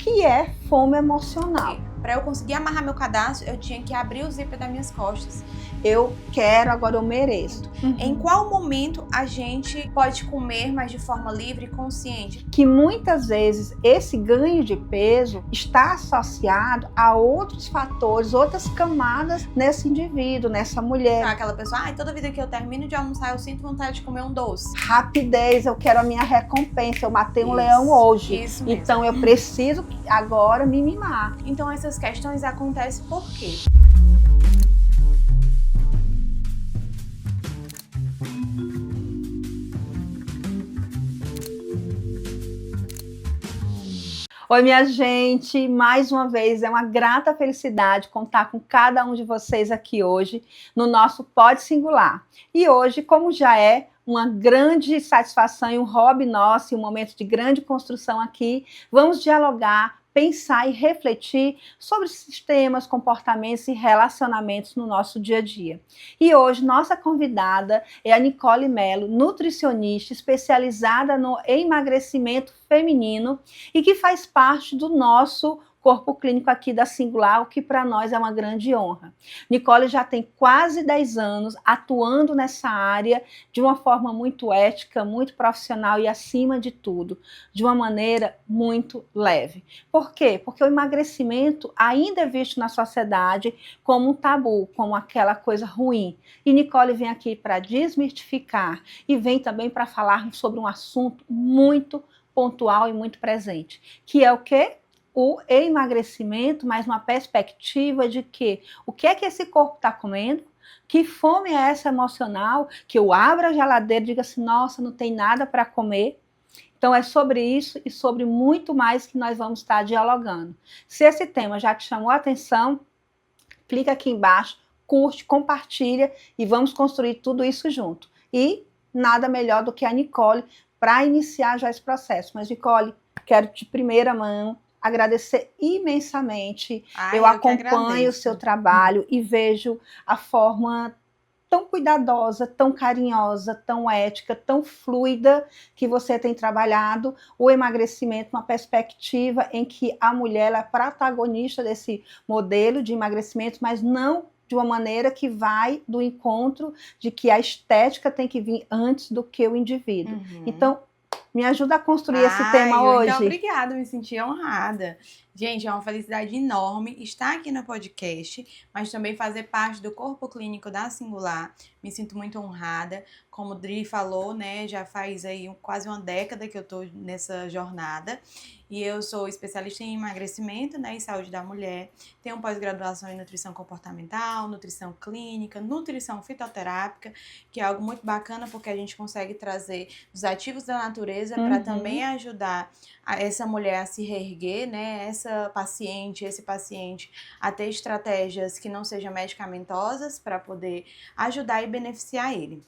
que é fome emocional? Para eu conseguir amarrar meu cadastro, eu tinha que abrir o zíper das minhas costas. Eu quero, agora eu mereço. Em qual momento a gente pode comer, mas de forma livre e consciente? Que muitas vezes esse ganho de peso está associado a outros fatores, outras camadas nesse indivíduo, nessa mulher. Então, aquela pessoa, toda vida que eu termino de almoçar, eu sinto vontade de comer um doce. Rapidez, eu quero a minha recompensa, eu matei um leão hoje. Isso mesmo. Então eu preciso agora me mimar. Então essas questões acontecem por quê? Oi, minha gente, mais uma vez é uma grata felicidade contar com cada um de vocês aqui hoje no nosso Pod Singular. E hoje, como já é uma grande satisfação e um hobby nosso, e um momento de grande construção aqui, vamos dialogar, pensar e refletir sobre sistemas, comportamentos e relacionamentos no nosso dia a dia. E hoje, nossa convidada é a Nicole Mello, nutricionista especializada no emagrecimento feminino e que faz parte do nosso corpo clínico aqui da Singular, o que para nós é uma grande honra. Nicole já tem quase 10 anos atuando nessa área de uma forma muito ética, muito profissional e, acima de tudo, de uma maneira muito leve. Por quê? Porque o emagrecimento ainda é visto na sociedade como um tabu, como aquela coisa ruim. E Nicole vem aqui para desmistificar e vem também para falar sobre um assunto muito pontual e muito presente, que é o quê? O emagrecimento, mas uma perspectiva de que o que é que esse corpo está comendo, que fome é essa emocional, que eu abro a geladeira e digo assim, nossa, não tem nada para comer. Então é sobre isso e sobre muito mais que nós vamos estar dialogando. Se esse tema já te chamou a atenção, clica aqui embaixo, curte, compartilha e vamos construir tudo isso junto. E nada melhor do que a Nicole para iniciar já esse processo. Mas Nicole, quero de primeira mão agradecer imensamente. Eu acompanho o seu trabalho e vejo a forma tão cuidadosa, tão carinhosa, tão ética, tão fluida que você tem trabalhado o emagrecimento, uma perspectiva em que a mulher é protagonista desse modelo de emagrecimento, mas não de uma maneira que vai do encontro de que a estética tem que vir antes do que o indivíduo. Então, me ajuda a construir esse tema hoje. Então, obrigada, me senti honrada. Gente, é uma felicidade enorme estar aqui no podcast, mas também fazer parte do corpo clínico da Singular. Me sinto muito honrada. Como o Dri falou, né, já faz aí quase uma década que eu tô nessa jornada. E eu sou especialista em emagrecimento, né, e saúde da mulher. Tenho pós-graduação em nutrição comportamental, nutrição clínica, nutrição fitoterápica, que é algo muito bacana porque a gente consegue trazer os ativos da natureza para também ajudar essa mulher a se reerguer, né, esse paciente a ter estratégias que não sejam medicamentosas para poder ajudar e beneficiar ele.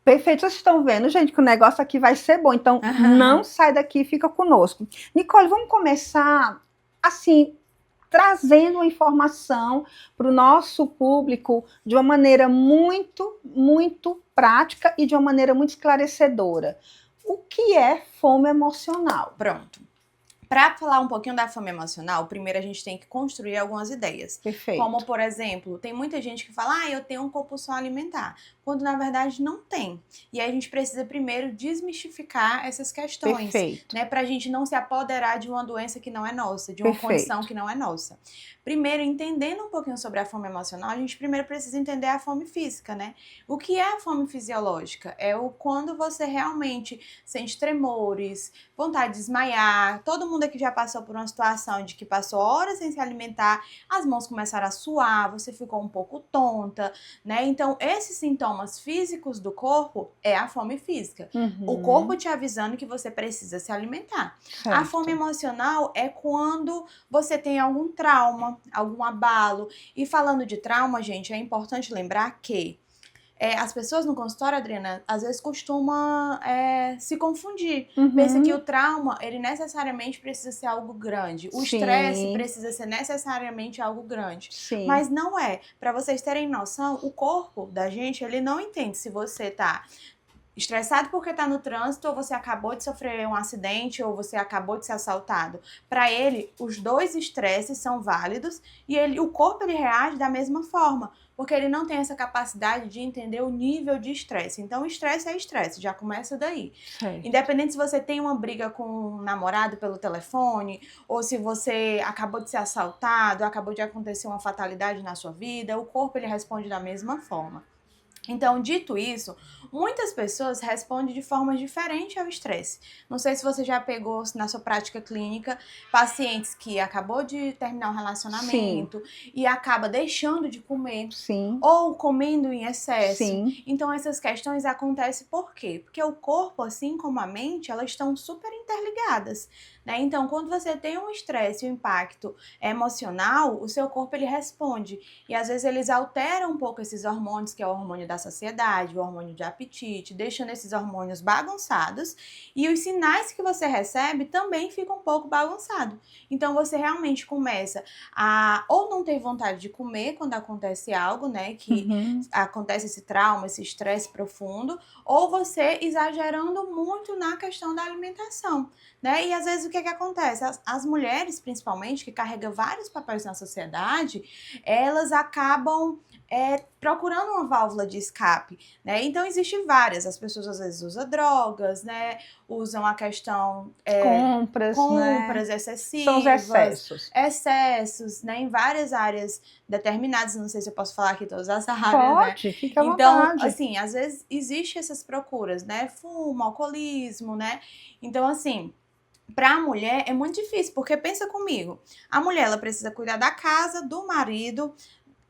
Perfeito, vocês estão vendo, gente, que o negócio aqui vai ser bom, então não sai daqui, fica conosco. Nicole, vamos começar assim, trazendo uma informação para o nosso público de uma maneira muito, muito prática e de uma maneira muito esclarecedora. O que é fome emocional? Pronto. Para falar um pouquinho da fome emocional, primeiro a gente tem que construir algumas ideias. Perfeito. Como, por exemplo, tem muita gente que fala, eu tenho um compulsão alimentar, quando na verdade não tem. E aí a gente precisa primeiro desmistificar essas questões, né, para a gente não se apoderar de uma doença que não é nossa, de uma condição que não é nossa. Primeiro, entendendo um pouquinho sobre a fome emocional, a gente primeiro precisa entender a fome física, né? O que é a fome fisiológica? É quando você realmente sente tremores, vontade de desmaiar. Todo mundo aqui já passou por uma situação de que passou horas sem se alimentar, as mãos começaram a suar, você ficou um pouco tonta, né? Então, esses sintomas físicos do corpo é a fome física. O corpo te avisando que você precisa se alimentar. Certo. A fome emocional é quando você tem algum trauma, algum abalo. E falando de trauma, gente, é importante lembrar que as pessoas no consultório, Adriana, às vezes costumam se confundir. Pensa que o trauma, ele necessariamente precisa ser algo grande. O estresse precisa ser necessariamente algo grande. Mas não é. Para vocês terem noção, o corpo da gente, ele não entende se você tá Estressado porque está no trânsito, ou você acabou de sofrer um acidente, ou você acabou de ser assaltado. Para ele, os dois estresses são válidos e o corpo ele reage da mesma forma, porque ele não tem essa capacidade de entender o nível de estresse. Então, estresse é estresse, já começa daí. Certo. Independente se você tem uma briga com um namorado pelo telefone, ou se você acabou de ser assaltado, acabou de acontecer uma fatalidade na sua vida, o corpo ele responde da mesma forma. Então, dito isso, muitas pessoas respondem de forma diferente ao estresse. Não sei se você já pegou na sua prática clínica pacientes que acabou de terminar um relacionamento e acaba deixando de comer ou comendo em excesso. Então, essas questões acontecem por quê? Porque o corpo, assim como a mente, elas estão super interligadas. Né? Então, quando você tem um estresse, um impacto emocional, o seu corpo ele responde. E às vezes eles alteram um pouco esses hormônios, que é o hormônio da saciedade, o hormônio de apetite, deixando esses hormônios bagunçados. E os sinais que você recebe também ficam um pouco bagunçados. Então, você realmente começa a ou não ter vontade de comer quando acontece algo, né? Que acontece esse trauma, esse estresse profundo, ou você exagerando muito na questão da alimentação. Né? E às vezes o que acontece? As mulheres, principalmente, que carregam vários papéis na sociedade, elas acabam procurando uma válvula de escape, né? Então, existem várias. As pessoas às vezes usam drogas, né? Usam a questão... compras, né? Excessivas. São os excessos. Excessos, né? Em várias áreas determinadas. Não sei se eu posso falar aqui todas as áreas, Pode, né? Fica à então, vontade. assim, às vezes existem essas procuras, né? Fumo, alcoolismo, né? Então, assim... Para a mulher é muito difícil, porque pensa comigo, a mulher ela precisa cuidar da casa, do marido,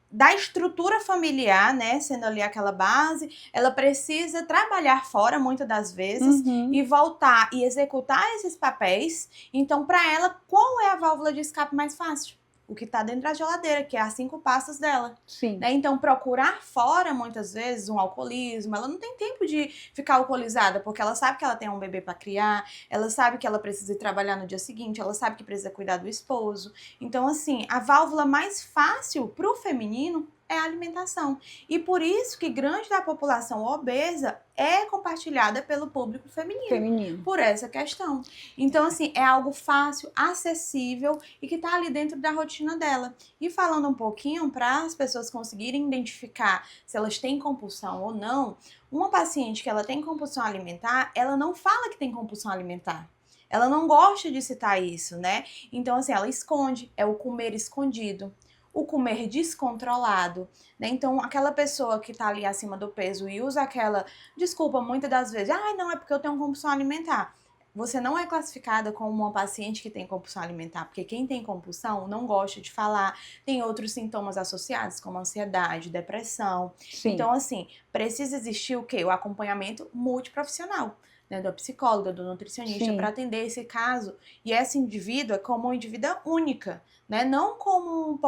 da estrutura familiar, né, sendo ali aquela base, ela precisa trabalhar fora muitas das vezes e voltar e executar esses papéis. Então, para ela, qual é a válvula de escape mais fácil? O que está dentro da geladeira, que é a 5 passos dela. Né? Então, procurar fora, muitas vezes, um alcoolismo, ela não tem tempo de ficar alcoolizada, porque ela sabe que ela tem um bebê para criar, ela sabe que ela precisa ir trabalhar no dia seguinte, ela sabe que precisa cuidar do esposo. Então, assim, a válvula mais fácil para o feminino é a alimentação. E por isso que grande da população obesa é compartilhada pelo público feminino. Por essa questão. Então, assim, é algo fácil, acessível e que tá ali dentro da rotina dela. E falando um pouquinho para as pessoas conseguirem identificar se elas têm compulsão ou não, uma paciente que ela tem compulsão alimentar, ela não fala que tem compulsão alimentar. Ela não gosta de citar isso, né? Então, assim, ela esconde, é o comer escondido. O comer descontrolado, né? Então, aquela pessoa que tá ali acima do peso e usa aquela desculpa muitas das vezes, não, é porque eu tenho compulsão alimentar. Você não é classificada como uma paciente que tem compulsão alimentar, porque quem tem compulsão não gosta de falar, tem outros sintomas associados, como ansiedade, depressão. Então, assim, precisa existir o quê? O acompanhamento multiprofissional. Né, do psicólogo, do nutricionista, para atender esse caso. E essa indivídua como uma indivídua única, né? Não como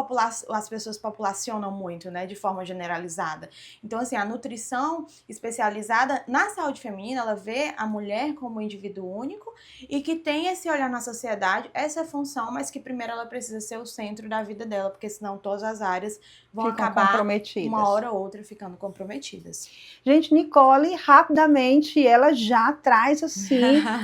as pessoas populacionam muito, né? De forma generalizada. Então, assim, a nutrição especializada na saúde feminina, ela vê a mulher como um indivíduo único e que tem esse olhar na sociedade, essa função, mas que primeiro ela precisa ser o centro da vida dela, porque senão todas as áreas vão acabar uma hora ou outra ficando comprometidas. Gente, Nicole, rapidamente, ela já traz, assim,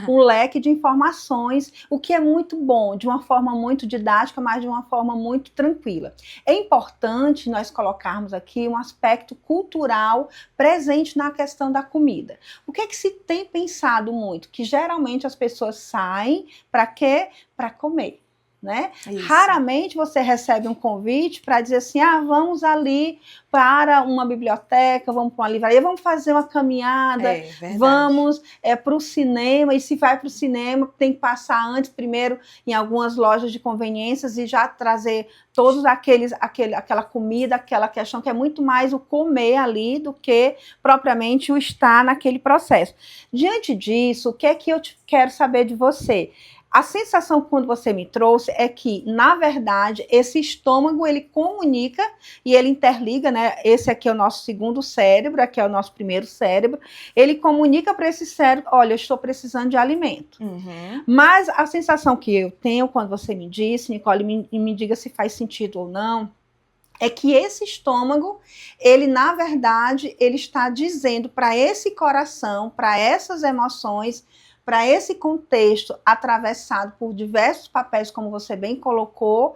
um leque de informações, o que é muito bom, de uma forma muito didática, mas de uma forma muito tranquila. É importante nós colocarmos aqui um aspecto cultural presente na questão da comida. O que é que se tem pensado muito? Que geralmente as pessoas saem para quê? Para comer. Né? Raramente você recebe um convite para dizer assim, vamos ali para uma biblioteca, vamos para uma livraria, vamos fazer uma caminhada, vamos para o cinema, e se vai para o cinema, tem que passar antes, primeiro, em algumas lojas de conveniências e já trazer todos aquela comida, aquela questão que é muito mais o comer ali do que propriamente o estar naquele processo. Diante disso, o que é que eu quero saber de você? A sensação que quando você me trouxe é que, na verdade, esse estômago, ele comunica e ele interliga, né? Esse aqui é o nosso segundo cérebro, aqui é o nosso primeiro cérebro. Ele comunica para esse cérebro, olha, eu estou precisando de alimento. Mas a sensação que eu tenho quando você me disse, Nicole, me diga se faz sentido ou não, é que esse estômago, ele na verdade, ele está dizendo para esse coração, para essas emoções, para esse contexto atravessado por diversos papéis, como você bem colocou,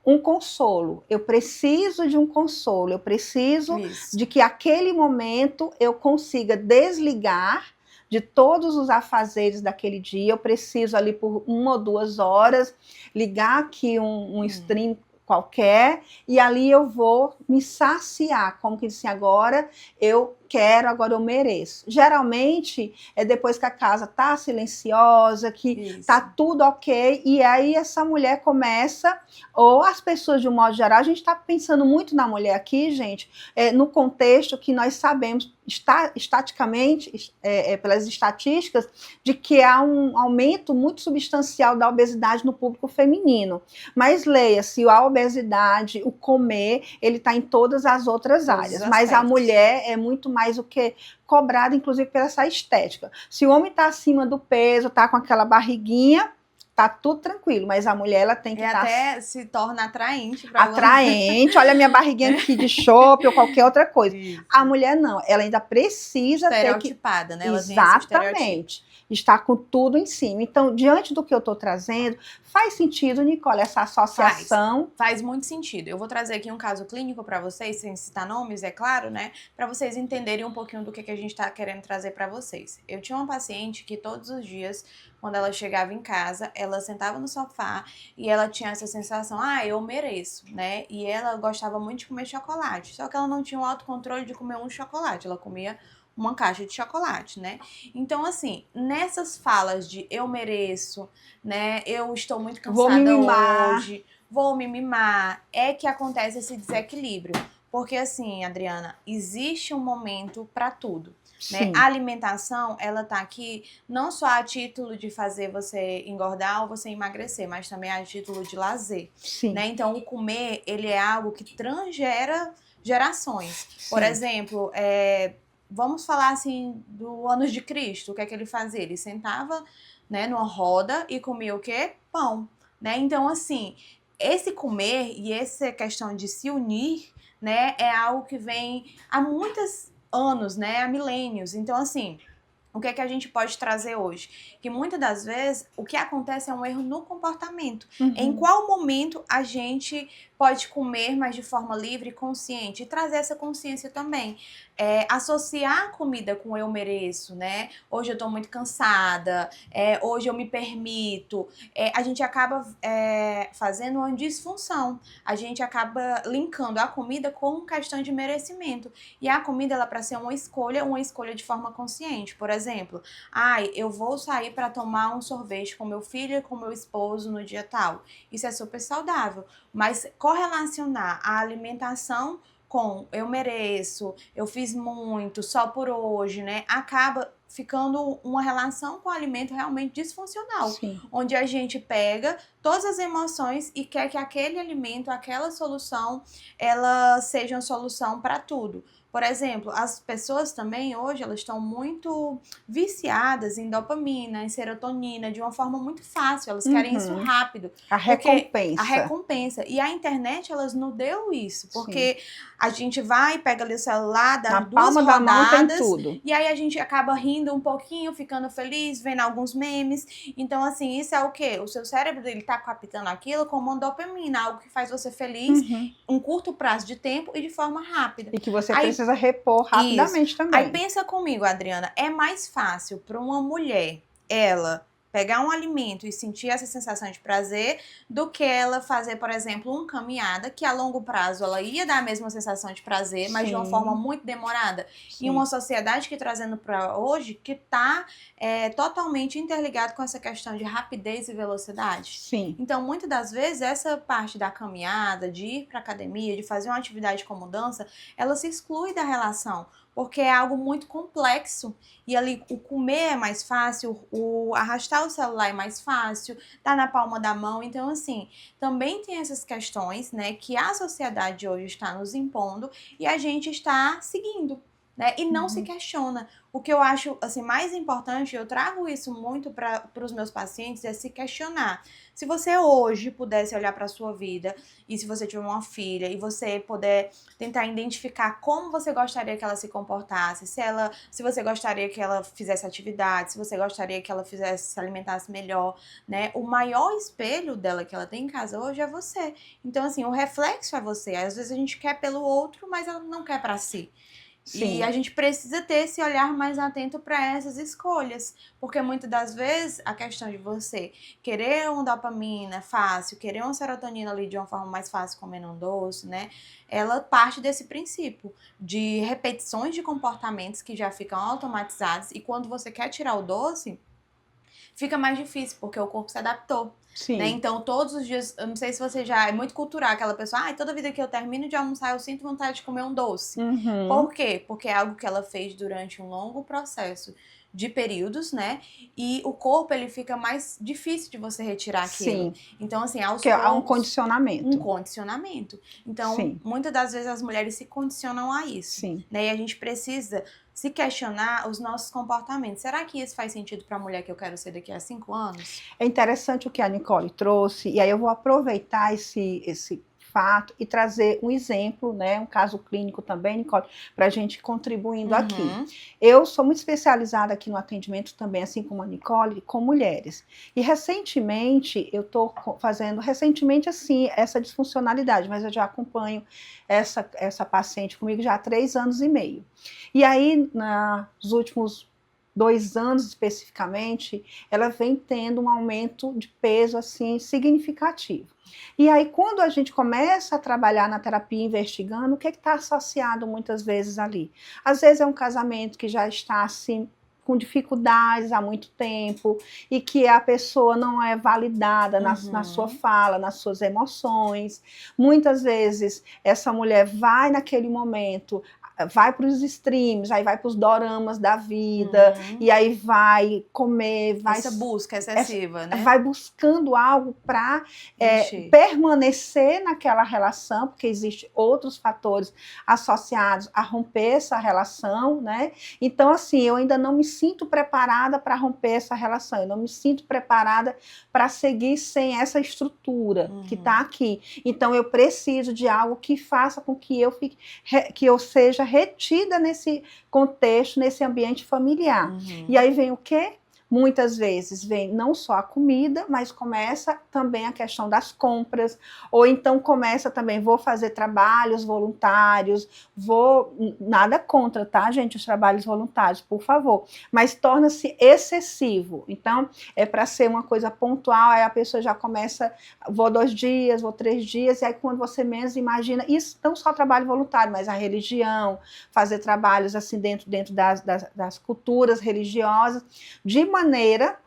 um consolo. Eu preciso de um consolo, eu preciso de que aquele momento eu consiga desligar de todos os afazeres daquele dia, eu preciso ali por 1 ou 2 horas ligar aqui um stream qualquer, e ali eu vou me saciar, como que disse agora, eu quero, agora eu mereço. Geralmente, é depois que a casa tá silenciosa, que tá tudo ok, e aí essa mulher começa, ou as pessoas de um modo geral, a gente tá pensando muito na mulher aqui, gente, no contexto que nós sabemos, estaticamente, pelas estatísticas, de que há um aumento muito substancial da obesidade no público feminino. Mas leia-se, a obesidade, o comer, ele está em todas as outras áreas. Mas a mulher é muito mais o que cobrada, inclusive, pela essa estética. Se o homem está acima do peso, está com aquela barriguinha, tá tudo tranquilo, mas a mulher, ela tem que estar... até se torna atraente. Atraente, olha a minha barriguinha aqui de chope ou qualquer outra coisa. Isso. A mulher não, ela ainda precisa estereotipada, ter que... né? Ela exatamente. Está com tudo em cima. Então, diante do que eu estou trazendo, faz sentido, Nicole, essa associação? Faz muito sentido. Eu vou trazer aqui um caso clínico para vocês, sem citar nomes, é claro, né? Para vocês entenderem um pouquinho do que a gente está querendo trazer para vocês. Eu tinha uma paciente que todos os dias, quando ela chegava em casa, ela sentava no sofá e ela tinha essa sensação, eu mereço, né? E ela gostava muito de comer chocolate, só que ela não tinha o autocontrole de comer um chocolate, ela comia uma caixa de chocolate, né? Então, assim, nessas falas de eu mereço, né? Eu estou muito cansada hoje, vou me mimar, é que acontece esse desequilíbrio. Porque, assim, Adriana, existe um momento para tudo. Né? A alimentação, ela tá aqui não só a título de fazer você engordar ou você emagrecer, mas também a título de lazer. Né? Então, o comer, ele é algo que transgera gerações. Por exemplo, vamos falar assim do Anos de Cristo, o que é que ele fazia? Ele sentava, né, numa roda e comia o quê? Pão. Né? Então, assim, esse comer e essa questão de se unir, né, é algo que vem há muitos anos, né, há milênios. Então, assim, o que é que a gente pode trazer hoje? Que muitas das vezes o que acontece é um erro no comportamento. Em qual momento a gente pode comer, mas de forma livre e consciente? E trazer essa consciência também. Associar a comida com eu mereço, né? Hoje eu tô muito cansada, hoje eu me permito. A gente acaba fazendo uma disfunção. A gente acaba linkando a comida com questão de merecimento. E a comida, ela para ser uma escolha de forma consciente. Por exemplo, eu vou sair para tomar um sorvete com meu filho e com meu esposo no dia tal. Isso é super saudável. Mas correlacionar a alimentação com eu mereço, eu fiz muito, só por hoje, né? Acaba ficando uma relação com o alimento realmente disfuncional. Sim. Onde a gente pega todas as emoções e quer que aquele alimento, aquela solução, ela seja uma solução para tudo. Por exemplo, as pessoas também hoje, elas estão muito viciadas em dopamina, em serotonina, de uma forma muito fácil. Elas querem isso rápido. A recompensa. A recompensa. E a internet, elas nos deu isso. Porque a gente vai, pega ali o celular, dá duas rodadas. Na palma da mão tem tudo. E aí a gente acaba rindo um pouquinho, ficando feliz, vendo alguns memes. Então, assim, isso é o quê? O seu cérebro, ele tá captando aquilo como uma dopamina, algo que faz você feliz um curto prazo de tempo e de forma rápida. E que você precisa repor rapidamente também. Aí pensa comigo, Adriana, é mais fácil para uma mulher, ela pegar um alimento e sentir essa sensação de prazer do que ela fazer, por exemplo, uma caminhada que a longo prazo ela ia dar a mesma sensação de prazer, mas de uma forma muito demorada. Sim. E uma sociedade que trazendo para hoje que está totalmente interligado com essa questão de rapidez e velocidade. Sim. Então, muitas das vezes, essa parte da caminhada, de ir para academia, de fazer uma atividade como dança, ela se exclui da relação. Porque é algo muito complexo. E ali o comer é mais fácil, o arrastar o celular é mais fácil, tá na palma da mão. Então, assim, também tem essas questões, né, que a sociedade hoje está nos impondo e a gente está seguindo. né? E não se questiona. O que eu acho assim, mais importante, eu trago isso muito para os meus pacientes, é se questionar. Se você hoje pudesse olhar para a sua vida, e se você tiver uma filha, e você puder tentar identificar como você gostaria que ela se comportasse, se você gostaria que ela fizesse atividade, se você gostaria que ela se alimentasse melhor, né? O maior espelho dela que ela tem em casa hoje é você. Então, assim, o reflexo é você. Às vezes a gente quer pelo outro, mas ela não quer para si. Sim. E a gente precisa ter esse olhar mais atento para essas escolhas, porque muitas das vezes a questão de você querer uma dopamina fácil, querer uma serotonina ali de uma forma mais fácil comendo um doce, né? Ela parte desse princípio de repetições de comportamentos que já ficam automatizados, e quando você quer tirar o doce, fica mais difícil, porque o corpo se adaptou. Sim. Né? Então, todos os dias, eu não sei se você já... É muito cultural aquela pessoa, toda vida que eu termino de almoçar, eu sinto vontade de comer um doce. Uhum. Por quê? Porque é algo que ela fez durante um longo processo de períodos, né? E o corpo, ele fica mais difícil de você retirar aquilo. Sim. Então, assim, aos poucos... Há um condicionamento. Um condicionamento. Então, sim, muitas das vezes as mulheres se condicionam a isso. Sim. Né? E a gente precisa se questionar os nossos comportamentos. Será que isso faz sentido para a mulher que eu quero ser daqui a 5 anos? É interessante o que a Nicole trouxe, e aí eu vou aproveitar esse fato e trazer um exemplo, né, um caso clínico também, Nicole, para a gente contribuindo aqui. Eu sou muito especializada aqui no atendimento também, assim como a Nicole, com mulheres. E recentemente, eu estou fazendo, assim, essa disfuncionalidade, mas eu já acompanho essa paciente comigo já há 3 anos e meio. E aí, nos últimos 2 anos especificamente, ela vem tendo um aumento de peso assim significativo. E aí, quando a gente começa a trabalhar na terapia investigando, o que está associado muitas vezes ali? Às vezes é um casamento que já está assim com dificuldades há muito tempo e que a pessoa não é validada na sua fala, nas suas emoções. Muitas vezes essa mulher vai naquele momento, vai para os streams, aí vai para os doramas da vida, e aí vai comer, vai... Essa busca excessiva, né? Vai buscando algo para permanecer naquela relação, porque existem outros fatores associados a romper essa relação, né? Então, assim, eu ainda não me sinto preparada para romper essa relação, eu não me sinto preparada para seguir sem essa estrutura que está aqui. Então, eu preciso de algo que faça com que eu seja retida nesse contexto, nesse ambiente familiar. E aí vem o quê? Muitas vezes vem não só a comida, mas começa também a questão das compras, ou então começa também, vou fazer trabalhos voluntários, nada contra, tá, gente, os trabalhos voluntários, por favor, mas torna-se excessivo. Então, é para ser uma coisa pontual, aí a pessoa já começa, vou 2 dias, vou 3 dias, e aí quando você menos imagina, isso não só trabalho voluntário, mas a religião, fazer trabalhos assim dentro das culturas religiosas, de maneira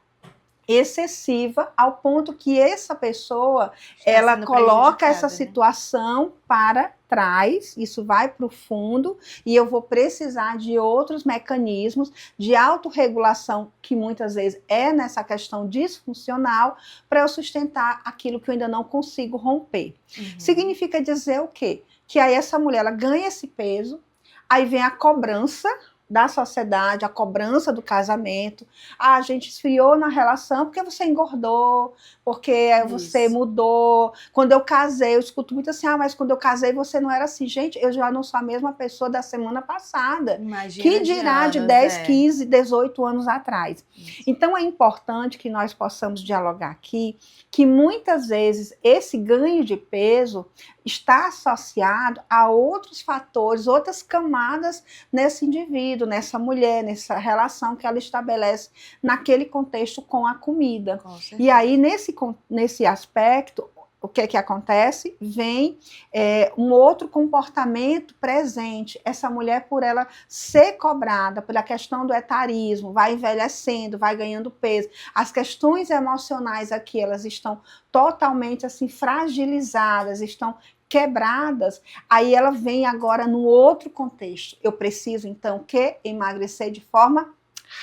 excessiva, ao ponto que essa pessoa, ela coloca essa situação para trás, isso vai para o fundo, e eu vou precisar de outros mecanismos de autorregulação, que muitas vezes é nessa questão disfuncional, para eu sustentar aquilo que eu ainda não consigo romper. Significa dizer o quê? Que aí essa mulher, ela ganha esse peso, aí vem a cobrança da sociedade, a cobrança do casamento. A gente esfriou na relação porque você engordou, porque você mudou. Quando eu casei, eu escuto muito assim, mas quando eu casei você não era assim. Gente, eu já não sou a mesma pessoa da semana passada. Imagina que dirá de 10, 15, 18 anos atrás. Então é importante que nós possamos dialogar aqui, que muitas vezes esse ganho de peso está associado a outros fatores, outras camadas nesse indivíduo, nessa mulher, nessa relação que ela estabelece naquele contexto com a comida. E aí, nesse aspecto, o que acontece? Vem um outro comportamento presente. Essa mulher, por ela ser cobrada pela questão do etarismo, vai envelhecendo, vai ganhando peso. As questões emocionais aqui, elas estão totalmente assim fragilizadas, estão quebradas. Aí ela vem agora no outro contexto. Eu preciso, então, emagrecer de forma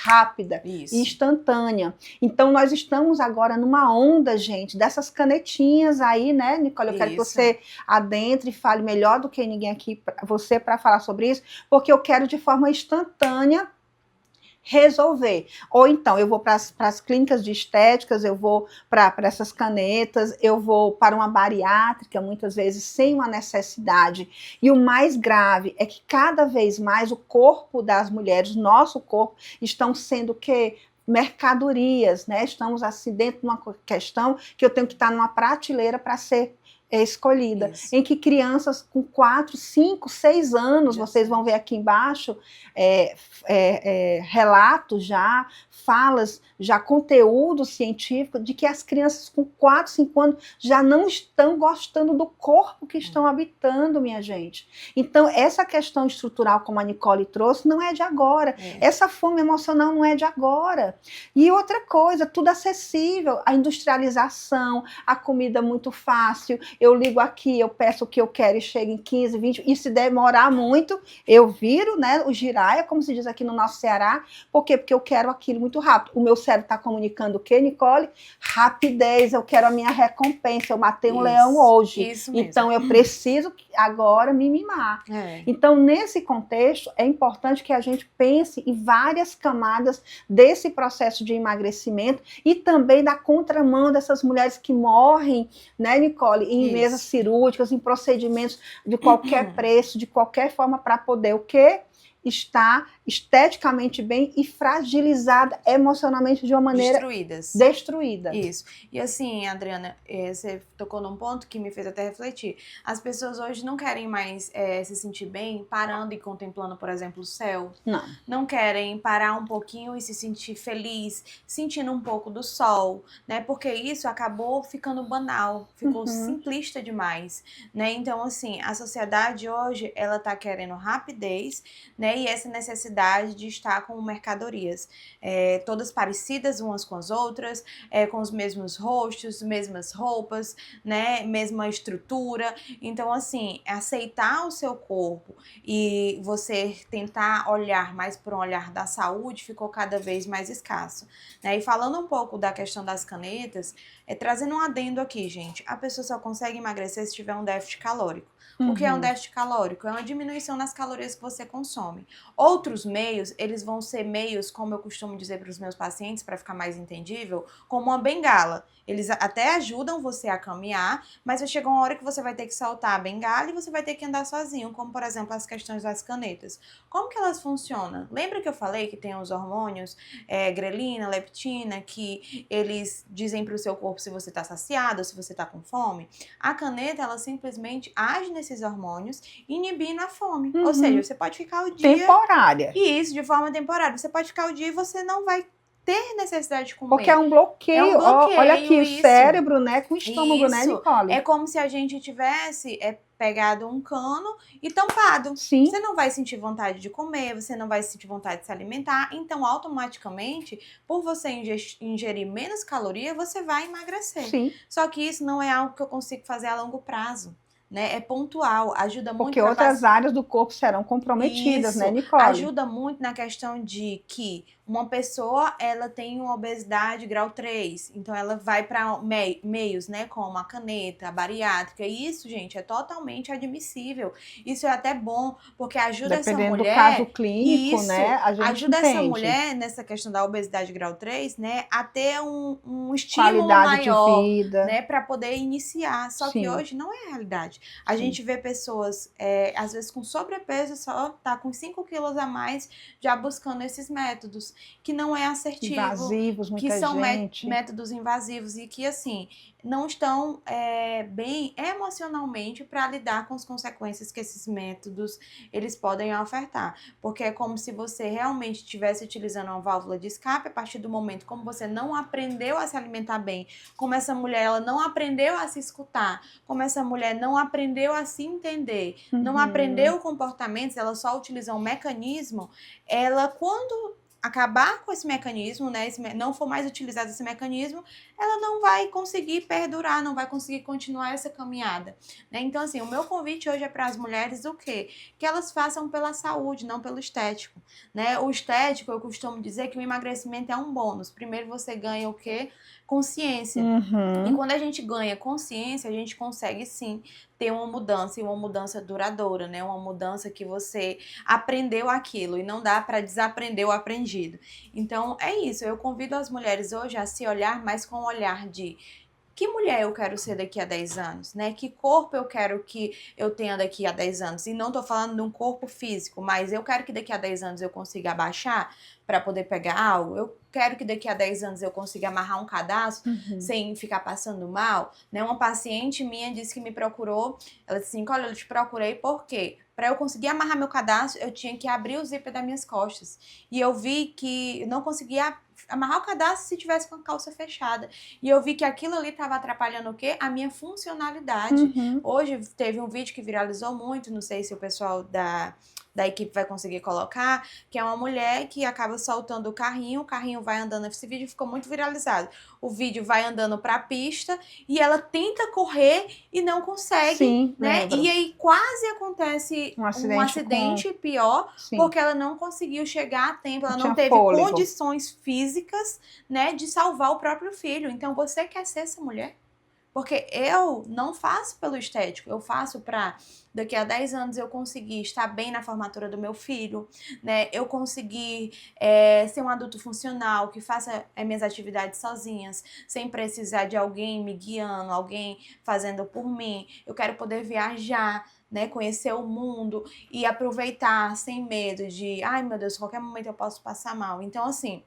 rápida e instantânea. Então, nós estamos agora numa onda, gente, dessas canetinhas aí, né, Nicole? Eu quero que você adentre e fale melhor do que ninguém aqui, você, para falar sobre isso, porque eu quero de forma instantânea resolver. Ou então, eu vou para as clínicas de estéticas, eu vou para essas canetas, eu vou para uma bariátrica, muitas vezes sem uma necessidade. E o mais grave é que cada vez mais o corpo das mulheres, nosso corpo, estão sendo o quê? Mercadorias, né? Estamos assim dentro de uma questão que eu tenho que estar numa prateleira para ser escolhida, em que crianças com 4, 5, 6 anos, vocês vão ver aqui embaixo, relatos já, falas, já conteúdo científico de que as crianças com 4, 5 anos já não estão gostando do corpo que estão habitando, minha gente. Então, essa questão estrutural, como a Nicole trouxe, não é de agora. Essa fome emocional não é de agora. E outra coisa, tudo acessível, a industrialização, a comida muito fácil. Eu ligo aqui, eu peço o que eu quero e chega em 15, 20, e se demorar muito, eu viro, né, o giraia, como se diz aqui no nosso Ceará. Por quê? Porque eu quero aquilo muito rápido. O meu cérebro está comunicando o quê, Nicole? Rapidez, eu quero a minha recompensa, eu matei um leão hoje. Isso mesmo. Então, eu preciso agora me mimar. Então, nesse contexto, é importante que a gente pense em várias camadas desse processo de emagrecimento e também da contramão dessas mulheres que morrem, né, Nicole, em mesas cirúrgicas, em procedimentos de qualquer preço, de qualquer forma, para poder o quê? Estar esteticamente bem e fragilizada emocionalmente de uma maneira destruída. Isso. E assim, Adriana, você tocou num ponto que me fez até refletir. As pessoas hoje não querem mais se sentir bem parando e contemplando, por exemplo, o céu. Não querem parar um pouquinho e se sentir feliz, sentindo um pouco do sol, né? Porque isso acabou ficando banal, ficou simplista demais, né? Então, assim, a sociedade hoje, ela tá querendo rapidez, né? E essa necessidade de estar com mercadorias, todas parecidas umas com as outras, com os mesmos rostos, mesmas roupas, né, mesma estrutura. Então, assim, aceitar o seu corpo e você tentar olhar mais por um olhar da saúde ficou cada vez mais escasso, né? E falando um pouco da questão das canetas, trazendo um adendo aqui, gente, a pessoa só consegue emagrecer se tiver um déficit calórico. O que é um déficit calórico? É uma diminuição nas calorias que você consome. Outros meios, eles vão ser meios, como eu costumo dizer para os meus pacientes, para ficar mais entendível, como uma bengala. Eles até ajudam você a caminhar, mas vai chegar uma hora que você vai ter que soltar a bengala e você vai ter que andar sozinho, como, por exemplo, as questões das canetas. Como que elas funcionam? Lembra que eu falei que tem os hormônios, grelina, leptina, que eles dizem para o seu corpo se você está saciado ou se você está com fome? A caneta, ela simplesmente age nesses hormônios, inibindo a fome. Ou seja, você pode ficar o dia... Temporária. Isso, de forma temporária. Você pode ficar o dia e você não vai ter necessidade de comer. Porque é um bloqueio. Olha aqui, o cérebro, né, com o estômago, né, Nicole? É como se a gente tivesse pegado um cano e tampado. Sim. Você não vai sentir vontade de comer, você não vai sentir vontade de se alimentar. Então, automaticamente, por você ingerir menos caloria, você vai emagrecer. Sim. Só que isso não é algo que eu consigo fazer a longo prazo. Né? É pontual, ajuda muito. Porque outras áreas do corpo serão comprometidas, né, Nicole? Ajuda muito na questão de que uma pessoa, ela tem uma obesidade grau 3, então ela vai para meios, né, como a caneta, a bariátrica, e isso, gente, é totalmente admissível. Isso é até bom, porque ajuda essa mulher... Dependendo do caso clínico, né, a gente ajuda entende. essa mulher, nessa questão da obesidade grau 3, né, a ter um estímulo qualidade maior, de vida, né, para poder iniciar. Só que hoje não é a realidade. A gente vê pessoas, às vezes com sobrepeso, só tá com 5 quilos a mais, já buscando esses métodos, que não é assertivo. Invasivos, muita que são gente. métodos invasivos e que, assim, não estão bem emocionalmente para lidar com as consequências que esses métodos, eles podem ofertar. Porque é como se você realmente estivesse utilizando uma válvula de escape a partir do momento como você não aprendeu a se alimentar bem, como essa mulher, ela não aprendeu a se escutar, como essa mulher não aprendeu a se entender, não aprendeu comportamentos, ela só utiliza um mecanismo, ela, quando acabar com esse mecanismo, né, não for mais utilizado esse mecanismo, ela não vai conseguir perdurar, não vai conseguir continuar essa caminhada, né? Então, assim, o meu convite hoje é para as mulheres o quê? Que elas façam pela saúde, não pelo estético, né? O estético, eu costumo dizer que o emagrecimento é um bônus. Primeiro você ganha o quê? Consciência. E quando a gente ganha consciência, a gente consegue sim ter uma mudança, e uma mudança duradoura, né? Uma mudança que você aprendeu aquilo e não dá para desaprender o aprendido. Então é isso, eu convido as mulheres hoje a se olhar mais com o olhar de que mulher eu quero ser daqui a 10 anos, né? Que corpo eu quero que eu tenha daqui a 10 anos? E não tô falando de um corpo físico, mas eu quero que daqui a 10 anos eu consiga abaixar para poder pegar algo. Eu quero que daqui a 10 anos eu consiga amarrar um cadastro sem ficar passando mal, né? Uma paciente minha disse que me procurou, ela disse assim, olha, eu te procurei por quê? Para eu conseguir amarrar meu cadastro, eu tinha que abrir o zíper das minhas costas. E eu vi que eu não conseguia amarrar o cadastro se tivesse com a calça fechada. E eu vi que aquilo ali estava atrapalhando o quê? A minha funcionalidade. Hoje teve um vídeo que viralizou muito, não sei se o pessoal da equipe vai conseguir colocar, que é uma mulher que acaba soltando o carrinho vai andando, esse vídeo ficou muito viralizado. O vídeo vai andando para a pista e ela tenta correr e não consegue, sim, né? Lembro. E aí quase acontece um acidente pior, sim, porque ela não conseguiu chegar a tempo, ela não teve condições físicas, né, de salvar o próprio filho. Então você quer ser essa mulher? Porque eu não faço pelo estético, eu faço para daqui a 10 anos eu conseguir estar bem na formatura do meu filho, né? Eu conseguir ser um adulto funcional, que faça minhas atividades sozinhas, sem precisar de alguém me guiando, alguém fazendo por mim. Eu quero poder viajar, né? Conhecer o mundo e aproveitar sem medo de, ai meu Deus, a qualquer momento eu posso passar mal. Então, assim,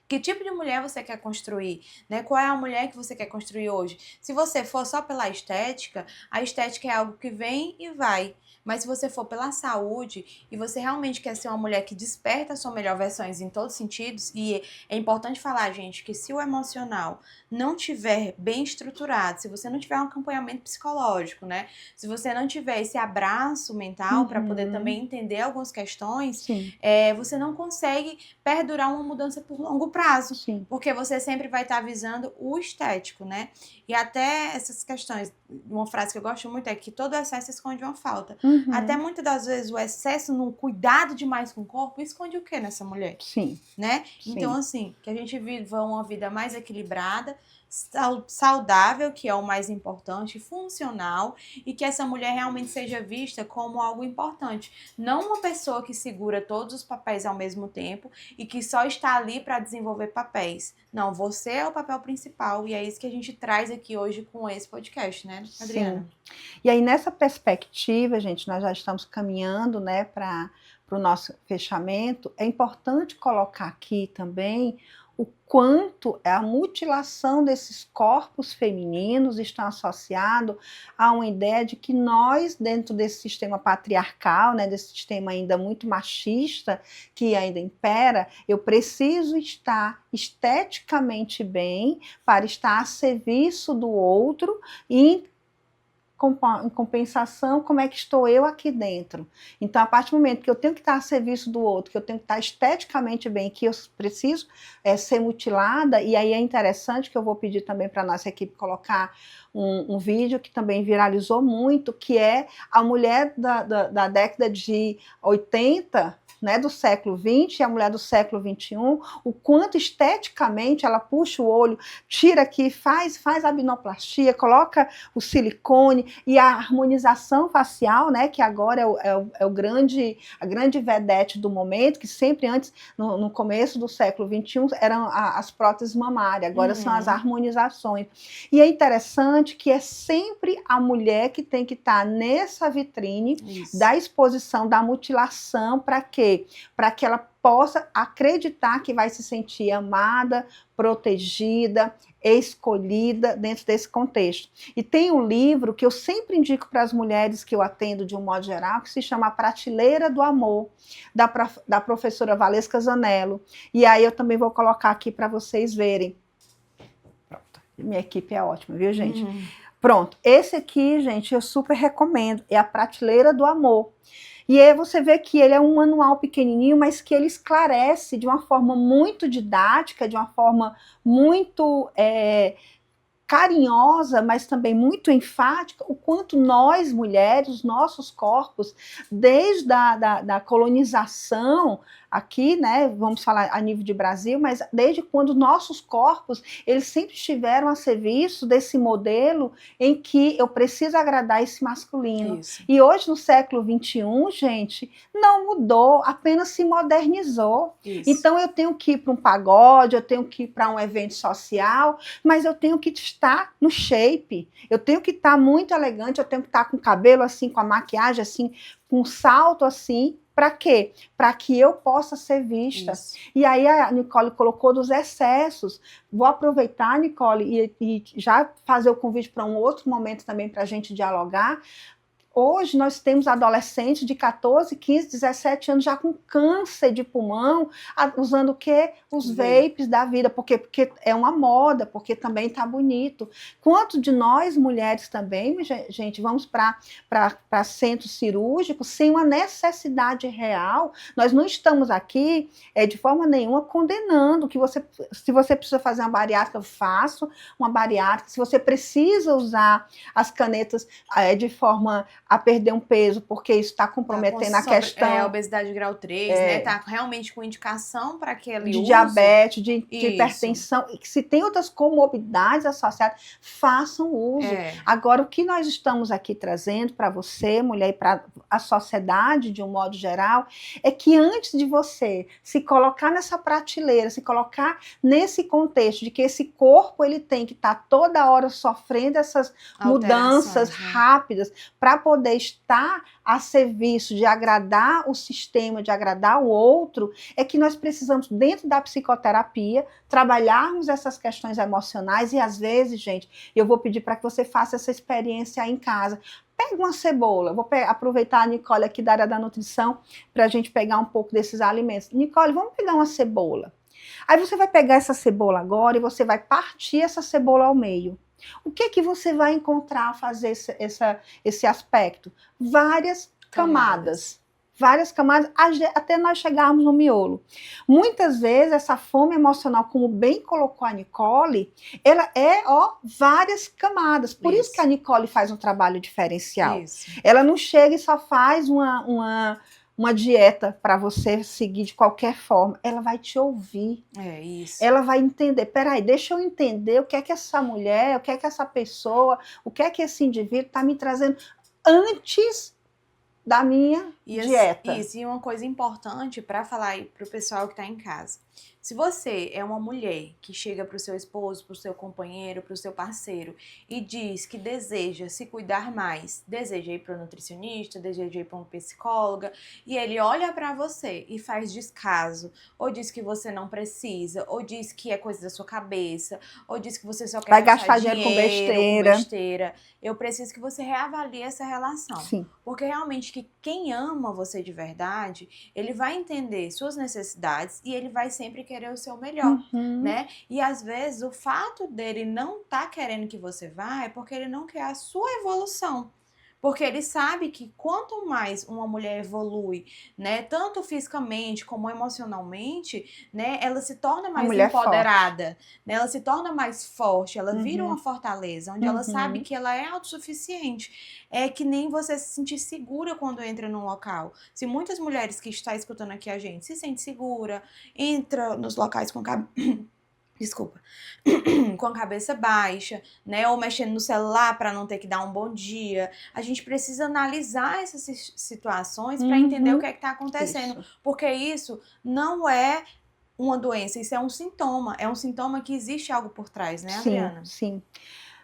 que tipo de mulher você quer construir, né? Qual é a mulher que você quer construir hoje? Se você for só pela estética, a estética é algo que vem e vai. Mas se você for pela saúde e você realmente quer ser uma mulher que desperta a sua melhor versão em todos os sentidos, e é importante falar, gente, que se o emocional não tiver bem estruturado, se você não tiver um acompanhamento psicológico, né? Se você não tiver esse abraço mental para poder também entender algumas questões, você não consegue perdurar uma mudança por longo prazo. Sim. Porque você sempre vai estar visando o estético, né? E até essas questões, uma frase que eu gosto muito é que todo excesso esconde uma falta. Até muitas das vezes o excesso no cuidado demais com o corpo esconde o que nessa mulher? Sim. Né? Sim. Então, assim, que a gente viva uma vida mais equilibrada, saudável, que é o mais importante, funcional, e que essa mulher realmente seja vista como algo importante. Não uma pessoa que segura todos os papéis ao mesmo tempo e que só está ali para desenvolver papéis. Não, você é o papel principal e é isso que a gente traz aqui hoje com esse podcast, né, Adriana? Sim. E aí, nessa perspectiva, gente, nós já estamos caminhando, né, para o nosso fechamento. É importante colocar aqui também o quanto a mutilação desses corpos femininos está associado a uma ideia de que nós, dentro desse sistema patriarcal, né, desse sistema ainda muito machista que ainda impera, eu preciso estar esteticamente bem para estar a serviço do outro e em compensação, como é que estou eu aqui dentro? Então, a partir do momento que eu tenho que estar a serviço do outro, que eu tenho que estar esteticamente bem, que eu preciso ser mutilada, e aí é interessante que eu vou pedir também para a nossa equipe colocar um vídeo que também viralizou muito, que é a mulher da década de 80, né, do século XX, e a mulher do século XXI, o quanto esteticamente ela puxa o olho, tira aqui, faz a abinoplastia, coloca o silicone e a harmonização facial, né, que agora é a grande vedete do momento, que sempre antes, no começo do século XXI, eram as próteses mamárias, agora são as harmonizações. E é interessante que é sempre a mulher que tem que estar nessa vitrine da exposição, da mutilação, para quê? Para que ela possa acreditar que vai se sentir amada, protegida, escolhida dentro desse contexto. E tem um livro que eu sempre indico para as mulheres que eu atendo de um modo geral, que se chama A Prateleira do Amor, da professora Valesca Zanello. E aí eu também vou colocar aqui para vocês verem. Pronto. Minha equipe é ótima, viu, gente? Pronto. Esse aqui, gente, eu super recomendo. É A Prateleira do Amor. E aí você vê que ele é um manual pequenininho, mas que ele esclarece de uma forma muito didática, de uma forma muito carinhosa, mas também muito enfática, o quanto nós, mulheres, os nossos corpos, desde da colonização aqui, né, vamos falar a nível de Brasil, mas desde quando nossos corpos, eles sempre estiveram a serviço desse modelo em que eu preciso agradar esse masculino. Isso. E hoje, no século XXI, gente, não mudou, apenas se modernizou. Isso. Então, eu tenho que ir para um pagode, eu tenho que ir para um evento social, mas eu tenho que estar no shape, eu tenho que estar muito elegante, eu tenho que estar com o cabelo assim, com a maquiagem assim, com um salto assim. Para quê? Para que eu possa ser vista. Isso. E aí a Nicole colocou dos excessos. Vou aproveitar, Nicole, e já fazer o convite para um outro momento também para a gente dialogar. Hoje nós temos adolescentes de 14, 15, 17 anos já com câncer de pulmão, usando o quê? Os vapes da vida, porque é uma moda, porque também está bonito. Quanto de nós, mulheres também, gente, vamos para centro cirúrgico sem uma necessidade real. Nós não estamos aqui de forma nenhuma condenando que se você precisa fazer uma bariátrica, faça uma bariátrica. Se você precisa usar as canetas de forma a perder um peso, porque isso está comprometendo a questão... obesidade de grau 3, né? Está realmente com indicação para aquele uso. De diabetes, de hipertensão. E que se tem outras comorbidades associadas, façam uso. Agora, o que nós estamos aqui trazendo para você, mulher, e para a sociedade, de um modo geral, é que antes de você se colocar nessa prateleira, se colocar nesse contexto de que esse corpo ele tem que estar toda hora sofrendo essas mudanças rápidas para poder estar a serviço de agradar o sistema, de agradar o outro, é que nós precisamos, dentro da psicoterapia, trabalharmos essas questões emocionais e, às vezes, gente, eu vou pedir para que você faça essa experiência aí em casa. Pega uma cebola, vou aproveitar a Nicole aqui da área da nutrição para a gente pegar um pouco desses alimentos. Nicole, vamos pegar uma cebola. Aí você vai pegar essa cebola agora e você vai partir essa cebola ao meio. O que você vai encontrar a fazer esse aspecto? Várias camadas. Várias camadas, até nós chegarmos no miolo. Muitas vezes, essa fome emocional, como bem colocou a Nicole, ela é, várias camadas. Por isso que a Nicole faz um trabalho diferencial. Isso. Ela não chega e só faz uma dieta para você seguir de qualquer forma, ela vai te ouvir. Isso. Ela vai entender, peraí, deixa eu entender o que é que essa mulher, o que é que essa pessoa, o que é que esse indivíduo está me trazendo antes da minha dieta. Isso, e uma coisa importante para falar aí pro pessoal que está em casa. Se você é uma mulher que chega para o seu esposo, para o seu companheiro, para o seu parceiro e diz que deseja se cuidar mais, deseja ir para um nutricionista, deseja ir para uma psicóloga, e ele olha para você e faz descaso, ou diz que você não precisa, ou diz que é coisa da sua cabeça, ou diz que você só quer gastar dinheiro com besteira. Eu preciso que você reavalie essa relação. Sim. Porque realmente que quem ama você de verdade, ele vai entender suas necessidades e ele vai sempre querer o seu melhor, né? E às vezes o fato dele não tá querendo que você vá é porque ele não quer a sua evolução. Porque ele sabe que quanto mais uma mulher evolui, né, tanto fisicamente como emocionalmente, né, ela se torna mais empoderada, né, ela se torna mais forte, ela vira uma fortaleza, onde ela sabe que ela é autossuficiente. É que nem você se sentir segura quando entra num local. Se muitas mulheres que estão escutando aqui a gente se sentem segura, entra nos locais com com a cabeça baixa, né, ou mexendo no celular para não ter que dar um bom dia. A gente precisa analisar essas situações para entender o que é que está acontecendo, porque isso não é uma doença, isso é um sintoma que existe algo por trás, né, Adriana? Sim.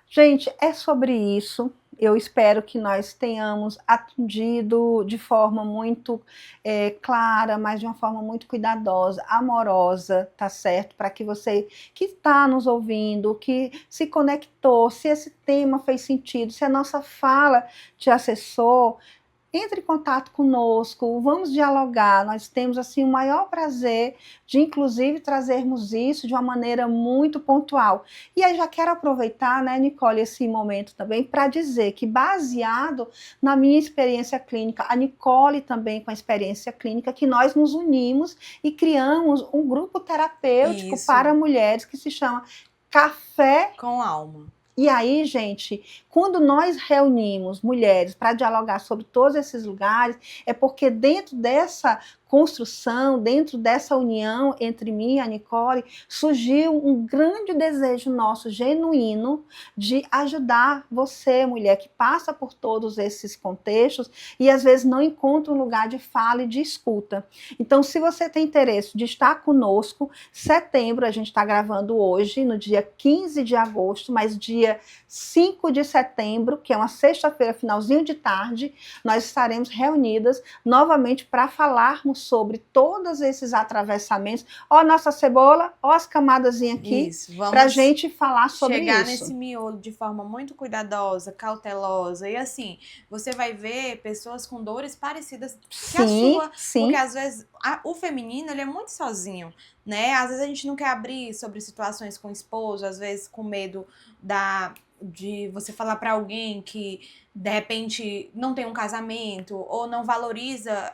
Gente, é sobre isso. Eu espero que nós tenhamos atendido de forma muito clara, mas de uma forma muito cuidadosa, amorosa, tá certo? Para que você que está nos ouvindo, que se conectou, se esse tema fez sentido, se a nossa fala te acessou, entre em contato conosco, vamos dialogar. Nós temos assim o maior prazer de, inclusive, trazermos isso de uma maneira muito pontual. E aí já quero aproveitar, né, Nicole, esse momento também para dizer que, baseado na minha experiência clínica, a Nicole também com a experiência clínica, que nós nos unimos e criamos um grupo terapêutico para mulheres que se chama Café com Alma. E aí, gente, quando nós reunimos mulheres para dialogar sobre todos esses lugares, é porque dentro dessa construção, dentro dessa união entre mim e a Nicole, surgiu um grande desejo nosso, genuíno, de ajudar você, mulher, que passa por todos esses contextos e às vezes não encontra um lugar de fala e de escuta. Então, se você tem interesse de estar conosco, setembro, a gente está gravando hoje, no dia 15 de agosto, mas dia 5 de setembro, que é uma sexta-feira, finalzinho de tarde, nós estaremos reunidas novamente para falarmos sobre todos esses atravessamentos. Ó, nossa cebola, ó as camadazinhas aqui, para a gente falar sobre chegar isso. Nesse miolo de forma muito cuidadosa, cautelosa, e assim, você vai ver pessoas com dores parecidas que a sua, porque às vezes o feminino, ele é muito sozinho, né? Às vezes a gente não quer abrir sobre situações com o esposo, às vezes com medo de você falar para alguém que de repente não tem um casamento ou não valoriza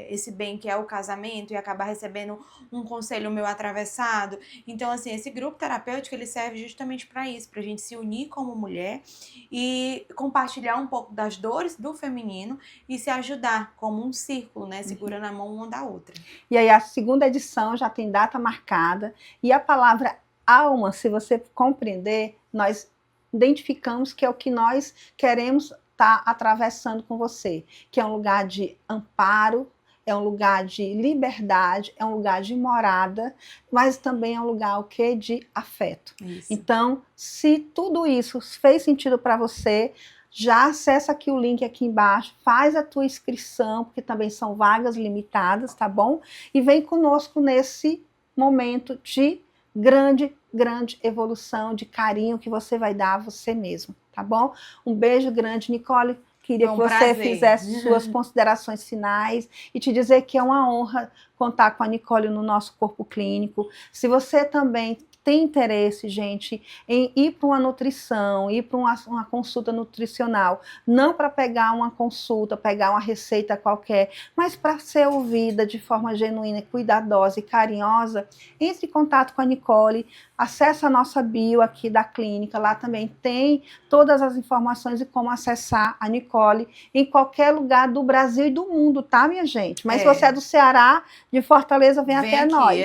esse bem que é o casamento e acaba recebendo um conselho meio atravessado. Então, assim, esse grupo terapêutico, ele serve justamente para isso, para a gente se unir como mulher e compartilhar um pouco das dores do feminino e se ajudar como um círculo, né? Segurando a mão uma da outra. E aí a segunda edição já tem data marcada e a palavra alma, se você compreender, nós identificamos que é o que nós queremos estar atravessando com você, que é um lugar de amparo, é um lugar de liberdade, é um lugar de morada, mas também é um lugar o quê? De afeto. Isso. Então, se tudo isso fez sentido para você, já acessa aqui o link aqui embaixo, faz a tua inscrição, porque também são vagas limitadas, tá bom? E vem conosco nesse momento de grande evolução, de carinho que você vai dar a você mesmo, tá bom? Um beijo grande, Nicole. Queria que você fizesse suas considerações finais e te dizer que é uma honra contar com a Nicole no nosso corpo clínico. Se você também tem interesse, gente, em ir para uma nutrição, ir para uma consulta nutricional, não para pegar uma consulta, pegar uma receita qualquer, mas para ser ouvida de forma genuína, cuidadosa e carinhosa, entre em contato com a Nicole, acesse a nossa bio aqui da clínica, lá também tem todas as informações de como acessar a Nicole em qualquer lugar do Brasil e do mundo, tá, minha gente? Mas se você é do Ceará, de Fortaleza, vem até aqui, nós.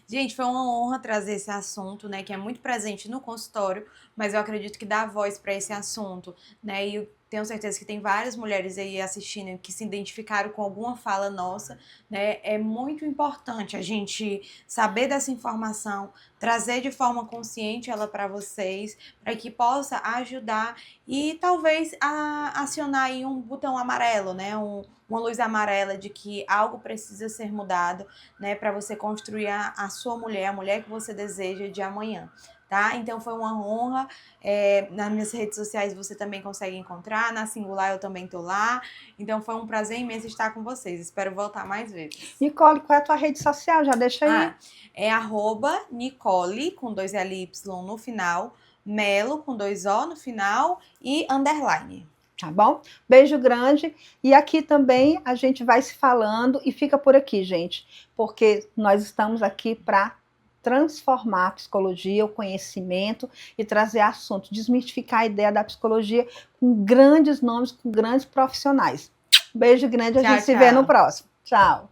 Gente, foi uma honra trazer esse assunto, né, que é muito presente no consultório, mas eu acredito que dá voz para esse assunto, né, e eu tenho certeza que tem várias mulheres aí assistindo que se identificaram com alguma fala nossa, né, é muito importante a gente saber dessa informação, trazer de forma consciente ela para vocês, para que possa ajudar e talvez acionar aí um botão amarelo, né, uma luz amarela de que algo precisa ser mudado, né, para você construir a sua mulher, a mulher que você deseja de amanhã, tá? Então foi uma honra, nas minhas redes sociais você também consegue encontrar, na Singular eu também tô lá, então foi um prazer imenso estar com vocês, espero voltar mais vezes. Nicole, qual é a tua rede social? Já deixa aí. É @Nicole, com 2 LY no final, Melo, com 2 O no final e _. Tá bom? Beijo grande. E aqui também a gente vai se falando e fica por aqui, gente, porque nós estamos aqui para transformar a psicologia, o conhecimento e trazer assunto, desmistificar a ideia da psicologia com grandes nomes, com grandes profissionais. Beijo grande, a gente se vê no próximo. Tchau.